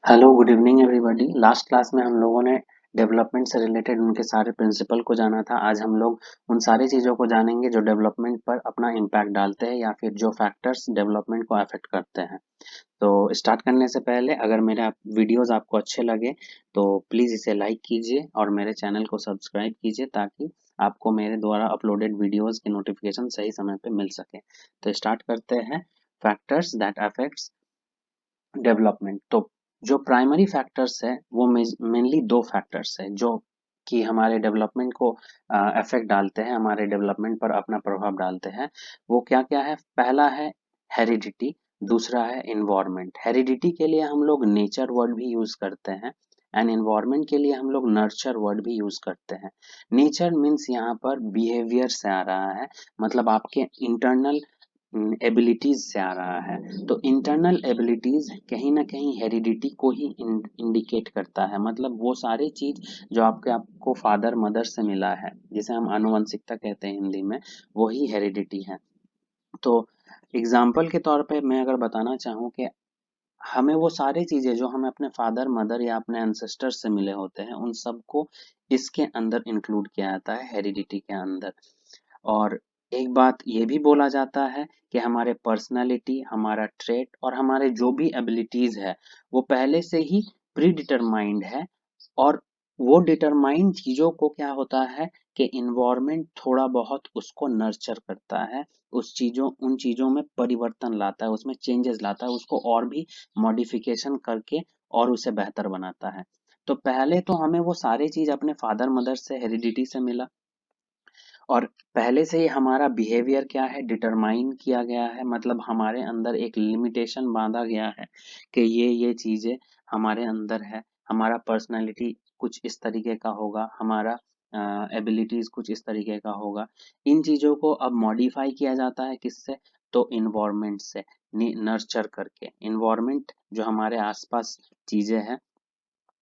Hello good evening everybody. Last class में हम लोगों ने डेवलपमेंट से रिलेटेड उनके सारे प्रिंसिपल को जाना था। आज हम लोग उन सारी चीज़ों को जानेंगे जो डेवलपमेंट पर अपना इम्पैक्ट डालते हैं या फिर जो फैक्टर्स डेवलपमेंट को अफेक्ट करते हैं। तो स्टार्ट करने से पहले अगर मेरे वीडियोस आपको अच्छे लगे तो प्लीज़ इसे लाइक कीजिए और मेरे चैनल को सब्सक्राइब कीजिए ताकि आपको मेरे द्वारा अपलोडेड वीडियोस की नोटिफिकेशन सही समय पे मिल सके। तो स्टार्ट करते हैं। Factors that affects development. तो जो प्राइमरी फैक्टर्स है वो मेनली दो फैक्टर्स है जो कि हमारे डेवलपमेंट को अफेक्ट डालते हैं, हमारे डेवलपमेंट पर अपना प्रभाव डालते हैं। वो क्या क्या है? पहला है हेरिडिटी, दूसरा है इन्वायरमेंट। हेरिडिटी के लिए हम लोग नेचर वर्ड भी यूज करते हैं एंड इन्वायरमेंट के लिए हम लोग नर्चर वर्ड भी यूज करते हैं। नेचर मीन्स यहाँ पर बिहेवियर से आ रहा है, मतलब आपके इंटरनल एबिलिटीज से आ रहा है। तो इंटरनल एबिलिटीज कहीं ना कहीं हेरिडिटी को ही इंडिकेट करता है, मतलब वो सारी चीज जो आपको फादर मदर से मिला है, जिसे हम आनुवंशिकता कहते हैं हिंदी में, वही हेरिडिटी है। तो एग्जाम्पल के तौर पे मैं अगर बताना चाहूँ कि हमें वो सारी चीजें जो हमें अपने फादर मदर या अपने एंसेस्टर से मिले होते हैं उन सबको इसके अंदर इंक्लूड किया जाता है, हेरिडिटी के अंदर। और एक बात ये भी बोला जाता है कि हमारे पर्सनालिटी, हमारा ट्रेट और हमारे जो भी एबिलिटीज है वो पहले से ही प्री डिटरमाइंड है। और वो डिटरमाइंड चीजों को क्या होता है कि इन्वायरमेंट थोड़ा बहुत उसको नर्चर करता है, उन चीजों में परिवर्तन लाता है, उसमें चेंजेस लाता है, उसको और भी मॉडिफिकेशन करके और उसे बेहतर बनाता है। तो पहले तो हमें वो सारी चीज अपने फादर मदर से, हेरिडिटी से मिला, और पहले से ही हमारा बिहेवियर क्या है, डिटरमाइन किया गया है, मतलब हमारे अंदर एक लिमिटेशन बांधा गया है कि ये चीजें हमारे अंदर है। हमारा पर्सनालिटी कुछ इस तरीके का होगा, हमारा एबिलिटीज कुछ इस तरीके का होगा। इन चीजों को अब मॉडिफाई किया जाता है किससे? तो इन्वायरमेंट से, नर्चर करके। इन्वायरमेंट जो हमारे आसपास चीजें हैं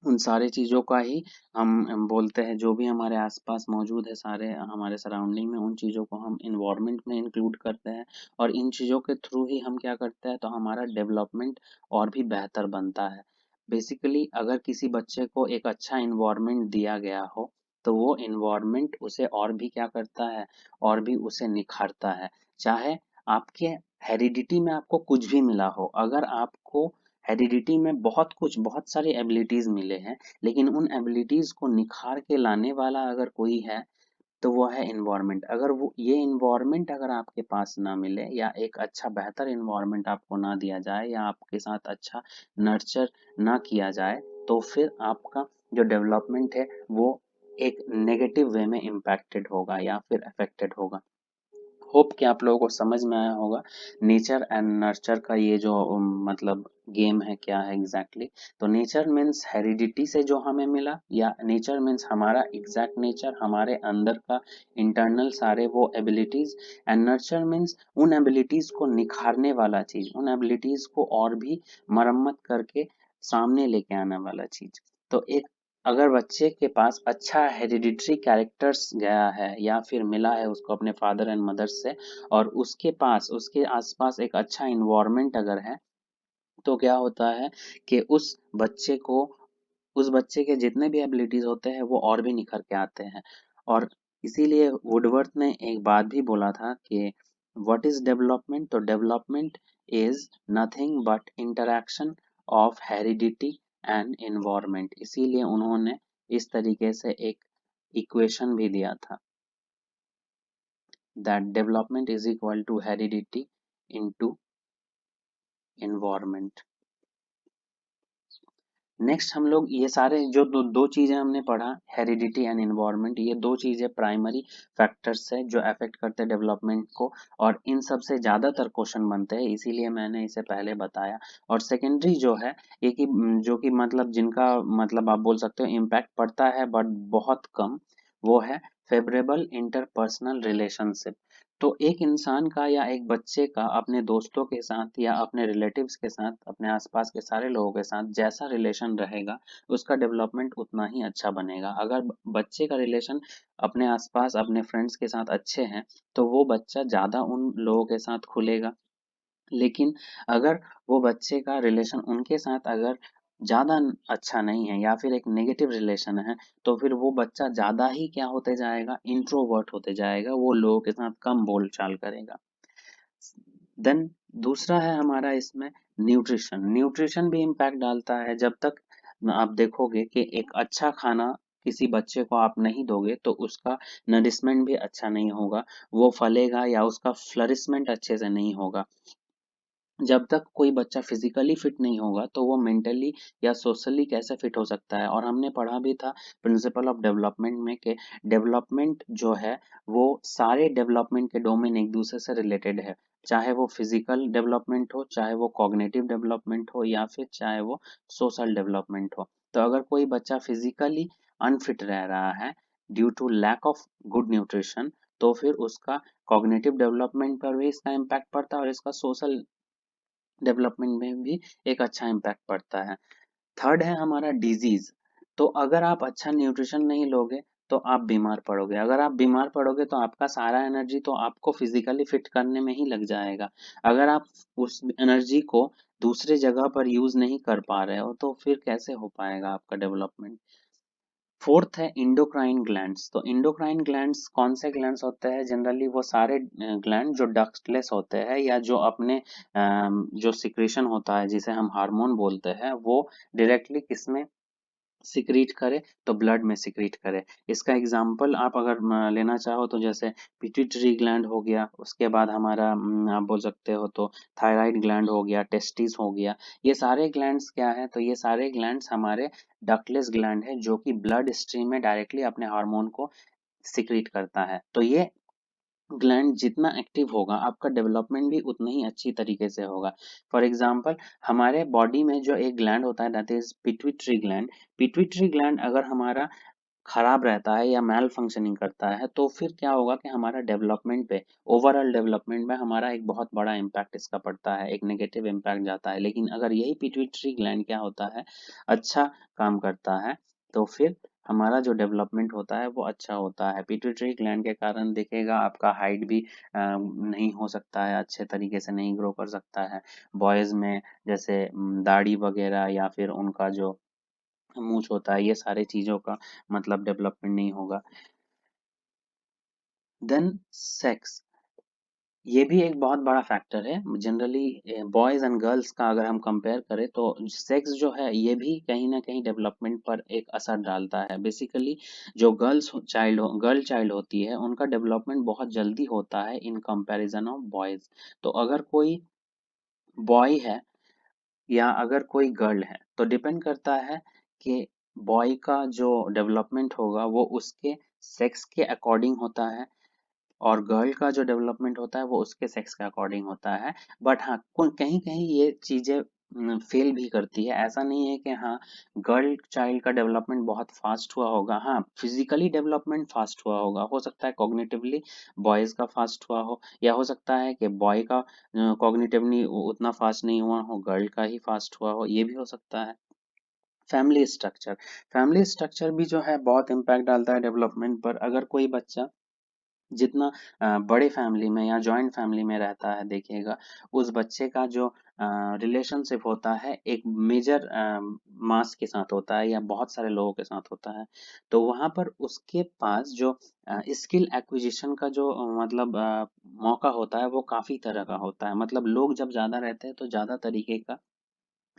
उन सारी चीज़ों का ही हम बोलते हैं, जो भी हमारे आसपास मौजूद है, सारे हमारे सराउंडिंग में, उन चीज़ों को हम इन्वायरमेंट में इंक्लूड करते हैं। और इन चीज़ों के थ्रू ही हम क्या करते हैं, तो हमारा डेवलपमेंट और भी बेहतर बनता है। बेसिकली अगर किसी बच्चे को एक अच्छा इन्वायरमेंट दिया गया हो तो वो इन्वायरमेंट उसे और भी क्या करता है, और भी उसे निखारता है। चाहे आपके हेरिडिटी में आपको कुछ भी मिला हो, अगर आपको हेरिडिटी में बहुत कुछ, बहुत सारी एबिलिटीज मिले हैं, लेकिन उन एबिलिटीज को निखार के लाने वाला अगर कोई है तो वो है इन्वायरमेंट। अगर वो ये इन्वायरमेंट अगर आपके पास ना मिले, या एक अच्छा बेहतर इन्वायरमेंट आपको ना दिया जाए, या आपके साथ अच्छा नर्चर ना किया जाए, तो फिर आपका जो डेवलपमेंट है वो एक नेगेटिव वे में इम्पैक्टेड होगा या फिर अफेक्टेड होगा। होप कि आप लोगों को समझ में आया होगा नेचर एंड नर्चर का ये जो मतलब गेम है क्या है एग्जैक्टली exactly। तो नेचर मीन्स हेरिडिटी से जो हमें मिला, या नेचर मीन्स हमारा एग्जैक्ट नेचर, हमारे अंदर का इंटरनल सारे वो एबिलिटीज। एंड नर्चर मीन्स उन एबिलिटीज को निखारने वाला चीज, उन एबिलिटीज को और भी मरम्मत करके सामने लेके आने वाला चीज। तो एक, अगर बच्चे के पास अच्छा हेरिडिटरी कैरेक्टर्स गया है या फिर मिला है उसको अपने फादर एंड मदर से, और उसके पास, उसके आसपास एक अच्छा इन्वायरमेंट अगर है, तो क्या होता है कि उस बच्चे के जितने भी एबिलिटीज होते हैं वो और भी निखर के आते हैं। और इसीलिए वुडवर्थ ने एक बात भी बोला था कि व्हाट इज डेवलपमेंट? तो development is nothing but interaction of heredity and environment. इसीलिए उन्होंने इस तरीके से एक इक्वेशन भी दिया था, that development is equal to heredity into environment. Next हम लोग ये सारे जो दो चीजें हमने पढ़ा, हेरिडिटी एंड इन्वायरमेंट, ये दो चीजें प्राइमरी फैक्टर्स है जो अफेक्ट करते हैं डेवलपमेंट को, और इन सब से ज्यादातर क्वेश्चन बनते हैं, इसीलिए मैंने इसे पहले बताया। और सेकेंडरी जो है, ये कि जो कि मतलब जिनका मतलब आप बोल सकते हो इम्पैक्ट पड़ता है बट बहुत कम, वो है फेवरेबल इंटरपर्सनल रिलेशनशिप। तो एक इंसान का या एक बच्चे का अपने दोस्तों के साथ या अपने रिलेटिव्स के साथ, अपने आसपास के सारे लोगों के साथ जैसा रिलेशन रहेगा, उसका डेवलपमेंट उतना ही अच्छा बनेगा। अगर बच्चे का रिलेशन अपने आसपास अपने फ्रेंड्स के साथ अच्छे हैं तो वो बच्चा ज़्यादा उन लोगों के साथ खुलेगा। लेकिन अगर वो बच्चे का रिलेशन उनके साथ अगर ज़्यादा अच्छा नहीं है या फिर एक नेगेटिव रिलेशन है, तो फिर वो बच्चा ज़्यादा ही क्या होते जाएगा, इंट्रोवर्ट होते जाएगा, वो लोगों के साथ कम बोलचाल करेगा। देन दूसरा है हमारा इसमें न्यूट्रिशन। न्यूट्रिशन भी इम्पैक्ट डालता है। जब तक आप देखोगे कि एक अच्छा खाना किसी बच्चे को आप नहीं दोगे तो उसका नरिशमेंट भी अच्छा नहीं होगा, वो फलेगा या उसका फ्लरिशमेंट अच्छे से नहीं होगा। जब तक कोई बच्चा फिजिकली फिट नहीं होगा तो वो मेंटली या सोशली कैसे फिट हो सकता है। और हमने पढ़ा भी था प्रिंसिपल ऑफ डेवलपमेंट में कि डेवलपमेंट जो है वो सारे डेवलपमेंट के डोमेन एक दूसरे से रिलेटेड है, चाहे वो फिजिकल डेवलपमेंट हो, चाहे वो कॉग्निटिव डेवलपमेंट हो, या फिर चाहे वो सोशल डेवलपमेंट हो। तो अगर कोई बच्चा फिजिकली अनफिट रह रहा है due to lack of good nutrition, तो फिर उसका कॉग्निटिव डेवलपमेंट पर भी इसका इम्पैक्ट पड़ता है और इसका सोशल डेवलपमेंट में भी एक अच्छा इम्पैक्ट पड़ता है। थर्ड है हमारा डिजीज। तो अगर आप अच्छा न्यूट्रिशन नहीं लोगे तो आप बीमार पड़ोगे। अगर आप बीमार पड़ोगे तो आपका सारा एनर्जी तो आपको फिजिकली फिट करने में ही लग जाएगा। अगर आप उस एनर्जी को दूसरे जगह पर यूज नहीं कर पा रहे हो तो फिर कैसे हो पाएगा आपका डेवलपमेंट। फोर्थ है इंडोक्राइन ग्लैंड्स। तो इंडोक्राइन ग्लैंड्स कौन से ग्लैंड्स होते हैं, जनरली वो सारे ग्लैंड जो डक्टलेस होते हैं या जो अपने जो सिक्रेशन होता है जिसे हम हार्मोन बोलते हैं वो डायरेक्टली किसमें सिक्रीट करे, तो ब्लड में सिक्रीट करे। इसका एग्जांपल आप अगर लेना चाहो तो जैसे पिट्यूटरी ग्लैंड हो गया, उसके बाद हमारा आप बोल सकते हो तो थायराइड ग्लैंड हो गया, टेस्टिस हो गया। ये सारे ग्लैंड्स क्या है, तो ये सारे ग्लैंड्स हमारे डक्टलेस ग्लैंड है जो कि ब्लड स्ट्रीम में डायरेक्टली अपने हार्मोन को सिक्रीट करता है। तो ये ग्लैंड जितना एक्टिव होगा आपका डेवलपमेंट भी उतना ही अच्छी तरीके से होगा। फॉर एग्जांपल हमारे बॉडी में जो एक ग्लैंड होता है that is pituitary gland. Pituitary gland अगर हमारा खराब रहता है या मेल फंक्शनिंग करता है तो फिर क्या होगा कि हमारा डेवलपमेंट पे, ओवरऑल डेवलपमेंट में हमारा एक बहुत बड़ा इम्पैक्ट इसका पड़ता है, एक नेगेटिव इम्पैक्ट जाता है। लेकिन अगर यही पिट्यूटरी ग्लैंड क्या होता है, अच्छा काम करता है, तो फिर हमारा जो डेवलपमेंट होता है वो अच्छा होता है। पिट्यूटरी ग्लैंड के कारण दिखेगा आपका हाइट भी नहीं हो सकता है, अच्छे तरीके से नहीं ग्रो कर सकता है। बॉयज में जैसे दाढ़ी वगैरह या फिर उनका जो मूंछ होता है, ये सारी चीजों का मतलब डेवलपमेंट नहीं होगा। देन सेक्स, ये भी एक बहुत बड़ा फैक्टर है। जनरली बॉयज एंड गर्ल्स का अगर हम कंपेयर करें तो सेक्स जो है ये भी कहीं ना कहीं डेवलपमेंट पर एक असर डालता है। बेसिकली जो गर्ल चाइल्ड होती है उनका डेवलपमेंट बहुत जल्दी होता है इन कंपैरिजन ऑफ बॉयज। तो अगर कोई बॉय है या अगर कोई गर्ल है तो डिपेंड करता है कि बॉय का जो डेवलपमेंट होगा वो उसके सेक्स के अकॉर्डिंग होता है और गर्ल का जो डेवलपमेंट होता है वो उसके सेक्स के अकॉर्डिंग होता है। बट हाँ कहीं कहीं ये चीजें फेल भी करती है। ऐसा नहीं है कि हाँ गर्ल चाइल्ड का डेवलपमेंट बहुत फास्ट हुआ होगा, हाँ फिजिकली डेवलपमेंट फास्ट हुआ होगा, हो सकता है कॉग्निटिवली बॉयज का फास्ट हुआ हो, या हो सकता है कि बॉय का कॉग्निटिवली उतना फास्ट नहीं हुआ हो, गर्ल का ही फास्ट हुआ हो, ये भी हो सकता है। फैमिली स्ट्रक्चर, फैमिली स्ट्रक्चर भी जो है बहुत इम्पैक्ट डालता है डेवलपमेंट पर। अगर कोई बच्चा जितना बड़े फैमिली में या जॉइंट फैमिली में रहता है देखिएगा, उस बच्चे का जो रिलेशनशिप होता है एक मेजर मास के साथ होता है या बहुत सारे लोगों के साथ होता है। तो वहाँ पर उसके पास जो स्किल एक्विजिशन का जो मतलब मौका होता है वो काफी तरह का होता है। मतलब लोग जब ज्यादा रहते हैं तो ज्यादा तरीके का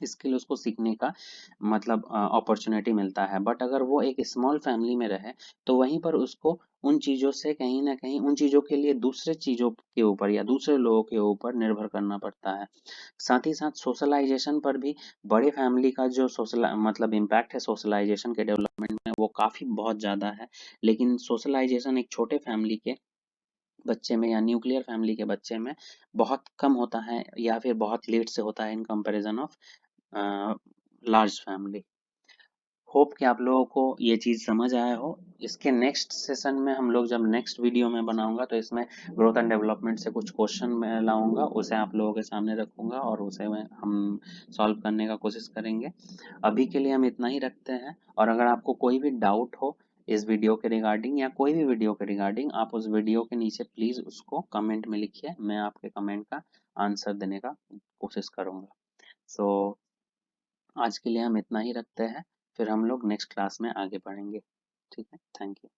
स्किल उसको सीखने का मतलब अपॉर्चुनिटी मिलता है। बट अगर वो एक स्मॉल फैमिली में रहे तो वहीं पर उसको उन चीज़ों से कहीं ना कहीं उन चीज़ों के लिए दूसरे चीज़ों के ऊपर या दूसरे लोगों के ऊपर निर्भर करना पड़ता है। साथ ही साथ सोशलाइजेशन पर भी बड़े फैमिली का जो सोशल मतलब इम्पैक्ट है सोशलाइजेशन के डेवलपमेंट में वो काफ़ी बहुत ज़्यादा है। लेकिन सोशलाइजेशन एक छोटे फैमिली के बच्चे में या न्यूक्लियर फैमिली के बच्चे में बहुत कम होता है या फिर बहुत लेट से होता है in comparison of large family. Hope कि आप लोगों को ये चीज़ समझ आया हो। इसके नेक्स्ट सेशन में हम लोग जब नेक्स्ट वीडियो में बनाऊंगा तो इसमें ग्रोथ एंड डेवलपमेंट से कुछ क्वेश्चन मैं लाऊंगा, उसे आप लोगों के सामने रखूंगा और उसे हम सॉल्व करने का कोशिश करेंगे। अभी के लिए हम इतना ही रखते हैं। और अगर आपको कोई भी डाउट हो इस वीडियो के रिगार्डिंग या कोई भी वीडियो के रिगार्डिंग, आप उस वीडियो के नीचे प्लीज़ उसको कमेंट में लिखिए, मैं आपके कमेंट का आंसर देने का कोशिश करूंगा। सो आज के लिए हम इतना ही रखते हैं, फिर हम लोग नेक्स्ट क्लास में आगे बढ़ेंगे। ठीक है, थैंक यू।